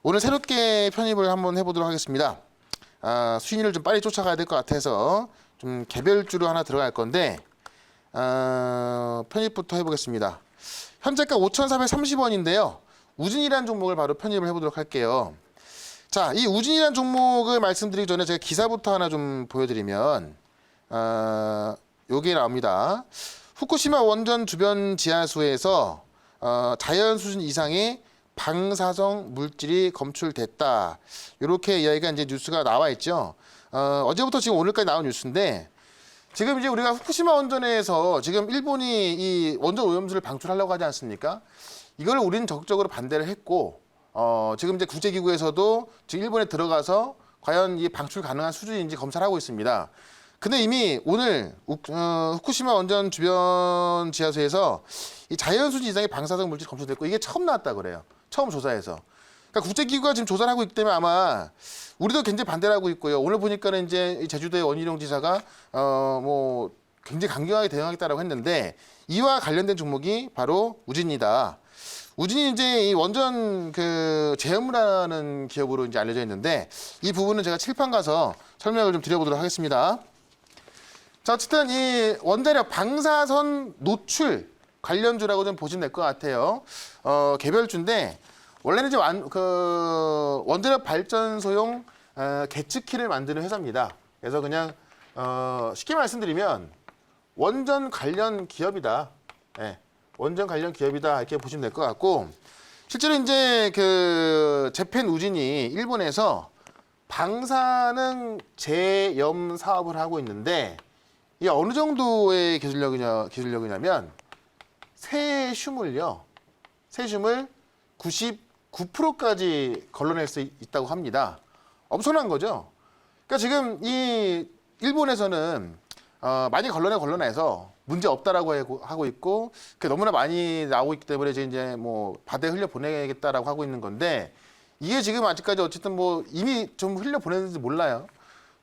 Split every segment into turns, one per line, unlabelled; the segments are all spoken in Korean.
오늘 새롭게 편입을 한번 해보도록 하겠습니다. 수인이를 좀 빨리 쫓아가야 될 것 같아서 좀 개별주로 하나 들어갈 건데 편입부터 해보겠습니다. 현재가 5,430원인데요. 우진이라는 종목을 바로 편입을 해보도록 할게요. 자, 이 우진이라는 종목을 말씀드리기 전에 제가 기사부터 하나 좀 보여드리면 요게 나옵니다. 후쿠시마 원전 주변 지하수에서 자연 수준 이상의 방사성 물질이 검출됐다. 이렇게 이야기가 이제 뉴스가 나와 있죠. 어제부터 지금 오늘까지 나온 뉴스인데 지금 이제 우리가 후쿠시마 원전에서 지금 일본이 이 원전 오염수를 방출하려고 하지 않습니까? 이걸 우리는 적극적으로 반대를 했고 지금 이제 국제기구에서도 지금 일본에 들어가서 과연 이 방출 가능한 수준인지 검사를 하고 있습니다. 근데 이미 오늘 후쿠시마 원전 주변 지하수에서 이 자연 수준 이상의 방사성 물질이 검출됐고 이게 처음 나왔다 그래요. 처음 조사해서. 그러니까 국제기구가 지금 조사를 하고 있기 때문에 아마 우리도 굉장히 반대를 하고 있고요. 오늘 보니까는 이제 제주도의 원희룡 지사가 뭐 굉장히 강경하게 대응하겠다라고 했는데 이와 관련된 종목이 바로 우진이다. 우진이 이제 이 원전 그 제염이라는 기업으로 이제 알려져 있는데 이 부분은 제가 칠판 가서 설명을 좀 드려보도록 하겠습니다. 자, 어쨌든 이 원자력 방사선 노출 관련주라고 좀 보시면 될 것 같아요. 개별주인데 원래는 이제 원자력 발전소용 계측키를 만드는 회사입니다. 그래서 그냥 쉽게 말씀드리면 원전 관련 기업이다. 네, 원전 관련 기업이다 이렇게 보시면 될 것 같고 실제로 이제 그 재팬 우진이 일본에서 방사능 제염 사업을 하고 있는데 이게 어느 정도의 기술력이냐면 세슘을 99%까지 걸러낼 수 있다고 합니다. 엄청난 거죠. 그러니까 지금 이 일본에서는 많이 걸러내서 문제 없다라고 하고 있고 너무나 많이 나오고 있기 때문에 이제 뭐 바다에 흘려 보내겠다라고 하고 있는 건데 이게 지금 아직까지 어쨌든 뭐 이미 좀 흘려 보냈는지 몰라요.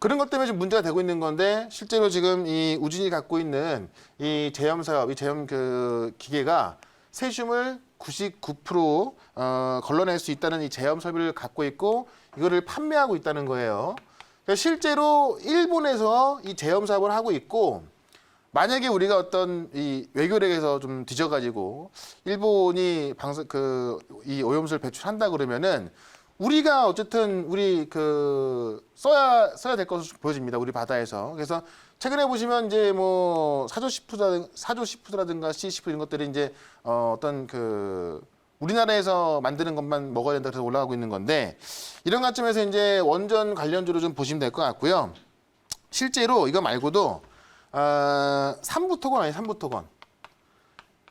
그런 것 때문에 지금 문제가 되고 있는 건데 실제로 지금 이 우진이 갖고 있는 이 제염 사업, 이 제염 그 기계가 세슘을 99% 걸러낼 수 있다는 이 제염 설비를 갖고 있고 이거를 판매하고 있다는 거예요. 그러니까 실제로 일본에서 이 제염 사업을 하고 있고 만약에 우리가 어떤 이 외교력에서 좀 뒤져가지고 일본이 이 오염수를 배출한다 그러면은 우리가 어쨌든 우리 써야 될 것으로 보여집니다. 우리 바다에서. 그래서 최근에 보시면 이제 뭐 사조 시푸드라든가 시푸드 이런 것들이 이제 어떤 우리나라에서 만드는 것만 먹어야 된다 그래서 올라가고 있는 건데 이런 관점에서 이제 원전 관련주로 좀 보시면 될 것 같고요. 실제로 이거 말고도 삼부토건 아니에요, 삼부토건.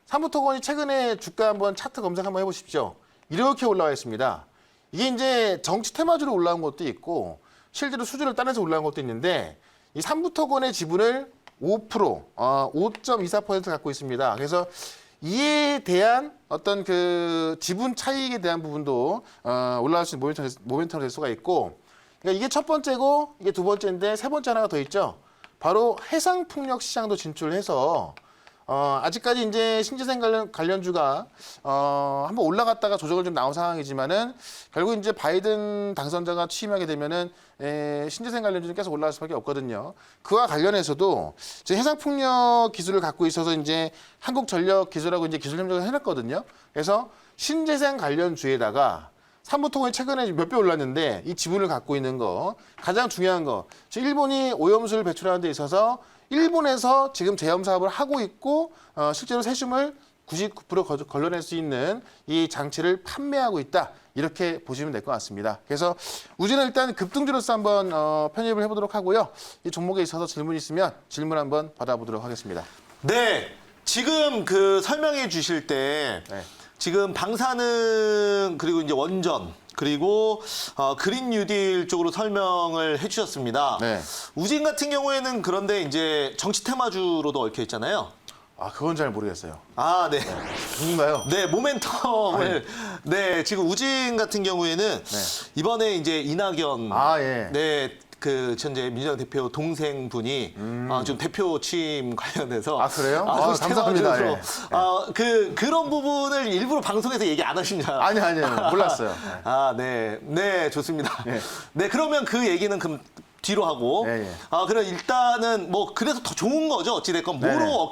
삼부토건이 최근에 주가 한번 차트 검색 한번 해보십시오. 이렇게 올라와 있습니다. 이게 이제 정치 테마주로 올라온 것도 있고 실제로 수주를 따내서 올라온 것도 있는데 이 삼부토건의 지분을 5.24% 갖고 있습니다. 그래서 이에 대한 어떤 지분 차익에 대한 부분도 올라갈 수 있는 모멘텀이 될 수가 있고 그러니까 이게 첫 번째고 이게 두 번째인데 세 번째 하나가 더 있죠. 바로 해상풍력 시장도 진출해서 아직까지 이제 신재생 관련주가 한번 올라갔다가 조정을 좀 나온 상황이지만은 결국 이제 바이든 당선자가 취임하게 되면은 신재생 관련주는 계속 올라갈 수밖에 없거든요. 그와 관련해서도 이제 해상풍력 기술을 갖고 있어서 이제 한국전력 기술하고 이제 기술 협력을 해놨거든요. 그래서 신재생 관련주에다가 삼부토건이 최근에 몇 배 올랐는데 이 지분을 갖고 있는 거 가장 중요한 거 지금 일본이 오염수를 배출하는 데 있어서 일본에서 지금 제염 사업을 하고 있고 실제로 세슘을 99% 걸러낼 수 있는 이 장치를 판매하고 있다. 이렇게 보시면 될 것 같습니다. 그래서 우진은 일단 급등주로서 한번 편입을 해보도록 하고요. 이 종목에 있어서 질문 있으면 질문 한번 받아보도록 하겠습니다.
네, 지금 설명해 주실 때 지금 방사능 그리고 이제 원전 그리고 그린 뉴딜 쪽으로 설명을 해주셨습니다.
네.
우진 같은 경우에는 그런데 이제 정치 테마주로도 얽혀 있잖아요.
그건 잘 모르겠어요.
네.
누군가요?
네, 모멘텀을. 네, 지금 우진 같은 경우에는 이번에 이제 이낙연.
예.
네, 그 현재 민주당 대표 동생분이 좀 대표 취임 관련해서
아, 그래요?
정치
감사합니다.
테마주로,
예.
그런 부분을 일부러 방송에서 얘기 안 하신다.
아니요. 몰랐어요.
네, 좋습니다.
예.
네, 그러면 그 얘기는 그럼 뒤로 하고,
예.
그럼 일단은 뭐 그래서 더 좋은 거죠. 어찌됐건
네네.
뭐로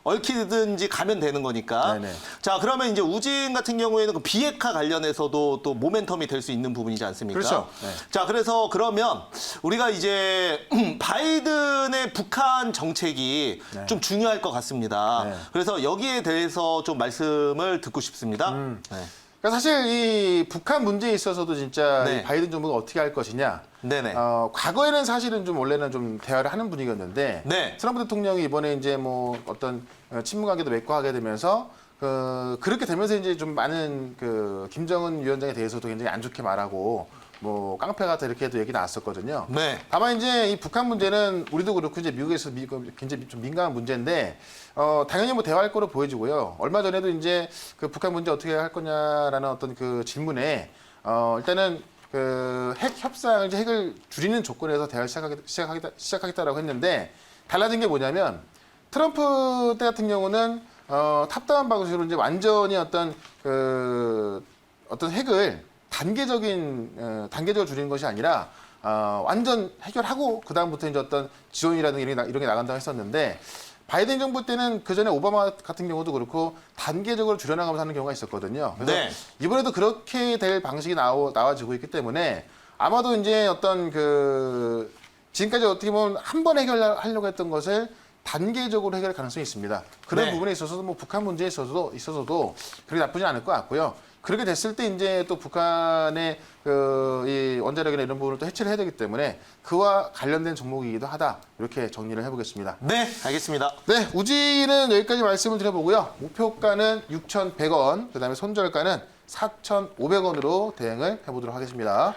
얽히든지 가면 되는 거니까.
네네.
자, 그러면 이제 우진 같은 경우에는 그 비핵화 관련해서도 또 모멘텀이 될 수 있는 부분이지 않습니까?
그렇죠. 네.
자, 그래서 그러면 우리가 이제 바이든의 북한 정책이
네.
좀 중요할 것 같습니다.
네.
그래서 여기에 대해서 좀 말씀을 듣고 싶습니다. 네.
그러니까 사실 이 북한 문제에 있어서도 진짜
네.
이 바이든 정부가 어떻게 할 것이냐.
네네.
과거에는 사실은 좀 원래는 좀 대화를 하는 분위기였는데
네.
트럼프 대통령이 이번에 이제 뭐 어떤 친분 관계도 맺고 하게 되면서 그렇게 되면서 이제 좀 많은 그 김정은 위원장에 대해서도 굉장히 안 좋게 말하고 뭐 깡패 같다 이렇게도 얘기 나왔었거든요.
네.
다만 이제 이 북한 문제는 우리도 그렇고 이제 미국에서 굉장히 좀 민감한 문제인데 당연히 뭐 대화할 거로 보여지고요. 얼마 전에도 이제 그 북한 문제 어떻게 할 거냐라는 어떤 그 질문에 일단은 그 핵 협상을 이제 핵을 줄이는 조건에서 대화를 시작하겠다라고 했는데 달라진 게 뭐냐면 트럼프 때 같은 경우는 탑다운 방식으로 이제 완전히 어떤 핵을 단계적으로 줄이는 것이 아니라 완전 해결하고 그 다음부터 이제 어떤 지원이라든가 이런 게 나간다고 했었는데 바이든 정부 때는 그 전에 오바마 같은 경우도 그렇고 단계적으로 줄여나가면서 하는 경우가 있었거든요. 그래서
네.
이번에도 그렇게 될 방식이 나와지고 있기 때문에 아마도 이제 어떤 그 지금까지 어떻게 보면 한 번에 해결하려고 했던 것을 단계적으로 해결할 가능성이 있습니다. 그런
네.
부분에 있어서도 뭐 북한 문제에 있어서도 그렇게 나쁘진 않을 것 같고요. 그렇게 됐을 때 이제 또 북한의 이 원자력이나 이런 부분을 또 해체를 해야 되기 때문에 그와 관련된 종목이기도 하다. 이렇게 정리를 해보겠습니다.
네, 알겠습니다.
네, 우지는 여기까지 말씀을 드려보고요. 목표가는 6,100원, 그다음에 손절가는 4,500원으로 대응을 해보도록 하겠습니다.